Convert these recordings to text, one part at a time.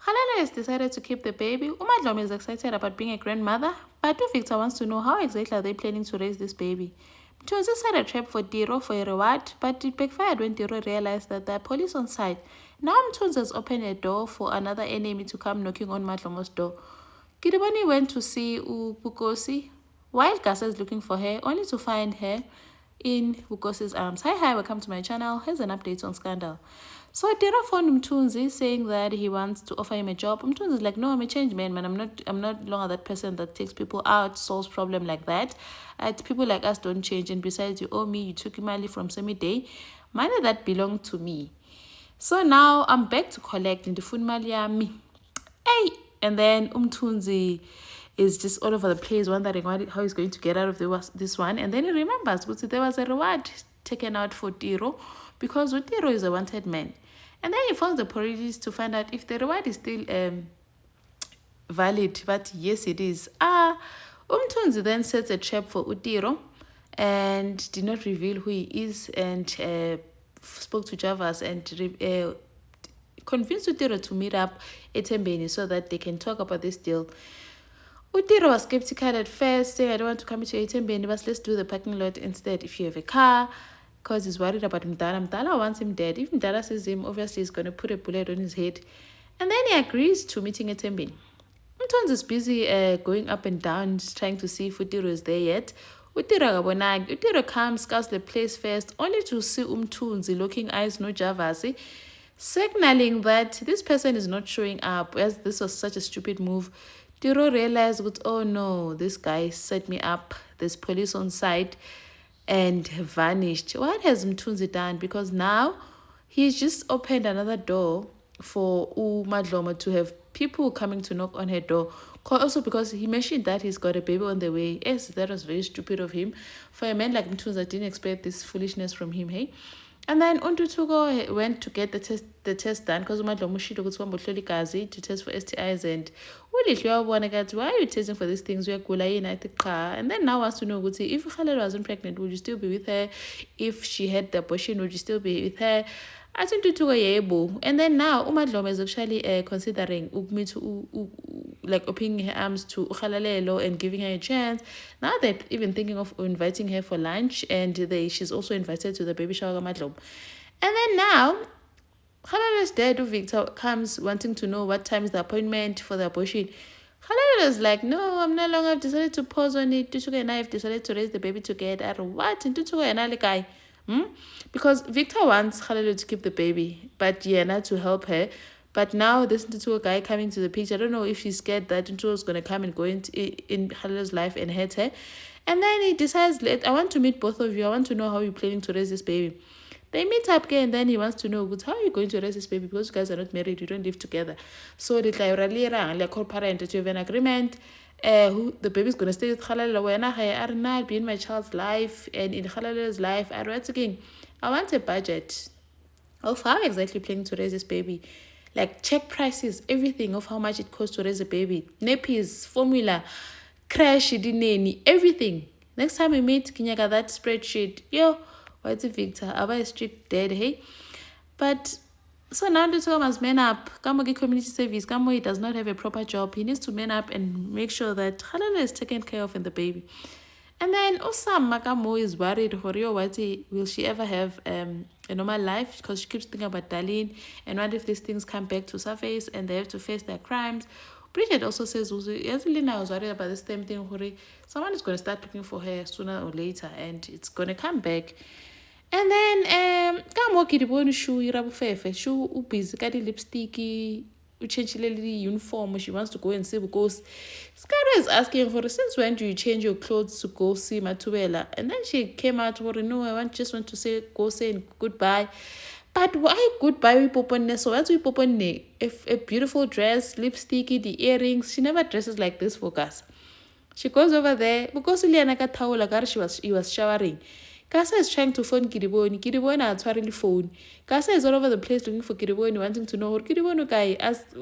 Halala has decided to keep the baby. Umadlom is excited about being a grandmother, but Victor wants to know how exactly are they planning to raise this baby. Mthunzi set a trap for Tiro for a reward, but it backfired when Tiro realized that there are police on site. Now Mthunzi has opened a door for another enemy to come knocking on Madlomo's door. Kiribani went to see Bukosi while Gasa is looking for her, only to find her in Bukosi's arms. Hi, welcome to my channel. Here's an update on Scandal. So Tiro phoned Mthunzi saying that he wants to offer him a job. Mthunzi is like, no, I'm a changed man. I'm not longer that person that takes people out, solves problem like that. People like us don't change. And besides, you owe me, you took money from Semi Day. Money that belonged to me. So now I'm back to collect in the food yami. Hey! And then Mthunzi is just all over the place, wondering how he's going to get out of this one. And then he remembers, but there was a reward taken out for Tiro because Tiro is a wanted man. And then he phones the police to find out if the reward is still valid. But yes, it is. Mthunzi then sets a trap for Tiro and did not reveal who he is and spoke to Javas and convinced Tiro to meet up at Tembeni so that they can talk about this deal. Tiro was skeptical at first, saying, I don't want to come to Tembeni, but let's do the parking lot instead if you have a car, because he's worried about Mdala. Mdala wants him dead. If Mdala sees him, obviously he's going to put a bullet on his head. And then he agrees to meeting at Tembeni. Mthunzi is busy going up and down, trying to see if Tiro is there yet. Tiro comes, scouts the place first, only to see Mthunzi looking eyes, no Javasi, signaling that this person is not showing up, as this was such a stupid move. Tiro realized, oh no, this guy set me up, there's police on site, and vanished. What has Mthunzi done? Because now he's just opened another door for Madlomo to have people coming to knock on her door. Also because he mentioned that he's got a baby on the way. Yes, that was very stupid of him. For a man like Mthunzi, I didn't expect this foolishness from him, hey? And then Untutuko went to get the test done because Madlomo to test for STIs, and why are you testing for these things? And then now wants to know, if Khaled wasn't pregnant, would you still be with her? If she had the abortion, would you still be with her? I think and then now Umadloma is actually considering me to like opening her arms to Ukhalalelo and giving her a chance. Now they're even thinking of inviting her for lunch, and she's also invited to the baby shower Madlom. And then now Khalala's dad, Victor, comes wanting to know what time is the appointment for the abortion. Khalala is like, no, I'm no longer. I've decided to pause on it. Tutuka and I have decided to raise the baby together. What? And Tutuka and I guy. Because Victor wants Khalala to keep the baby, but Yana to help her. But now this Tutuka guy coming to the picture, I don't know if she's scared that Tutuka is going to come and go in Khalala's life and hurt her. And then he decides, I want to meet both of you. I want to know how you're planning to raise this baby. They meet up again, and then he wants to know, how are you going to raise this baby? Because you guys are not married, you don't live together. So they like co-parent to have an agreement. The baby's going to stay with Khalala. When I be in my child's life and in Khalala's life, I want a budget of how exactly planning to raise this baby. Like check prices, everything of how much it costs to raise a baby. Nappies, formula, crash, everything. Next time we meet, Kinyaga, that spreadsheet. What's Victor? Aba is strict dead, hey? But so now the Tom must man up. Kamogi community service. Kamo he does not have a proper job. He needs to man up and make sure that Halala is taken care of in the baby. And then Osam Makamo is worried for Rio Wati, will she ever have a normal life? Because she keeps thinking about Darlene, and what if these things come back to surface and they have to face their crimes? Bridget also says, Lena was worried about the same thing. Someone is going to start looking for her sooner or later, and it's going to come back. And then Kamo Kiriboni shoe Irabufefe, shoe busy, got lipstick, change uniform. She wants to go and see because Skara is asking for since when do you change your clothes to go see Matuela? And then she came out for just want to say go say goodbye. But why goodbye we popone? So as we popone, if a beautiful dress, lipstick, the earrings, she never dresses like this for us. She goes over there because he was showering. Kasa is trying to phone Kiriboni. Kiriboni is trying to phone. Kasa is all over the place looking for Kiriboni, wanting to know what Kiriboni guy asked.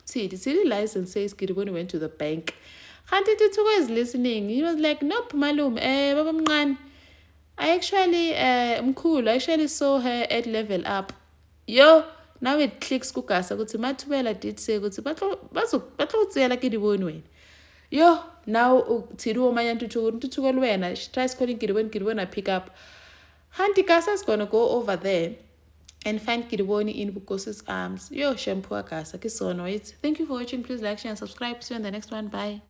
See, the city license says Kiriboni went to the bank. Hanti Tutuko is listening. He was like, nope, malum, Baba Mngan. I actually saw her at level up. Yo, now it clicks kugasa ukuthi mathubela did say ukuthi batlo ke di bone wena. Yo, now Tiro manya ntuthuko lwena, she tries calling Kiriboni pick up. Hanti Gasa is gonna go over there and find Kiriboni in Bukosi's arms. Yo, shampoo Gasa, kisono. Thank you for watching. Please like, share, and subscribe. See you on the next one. Bye.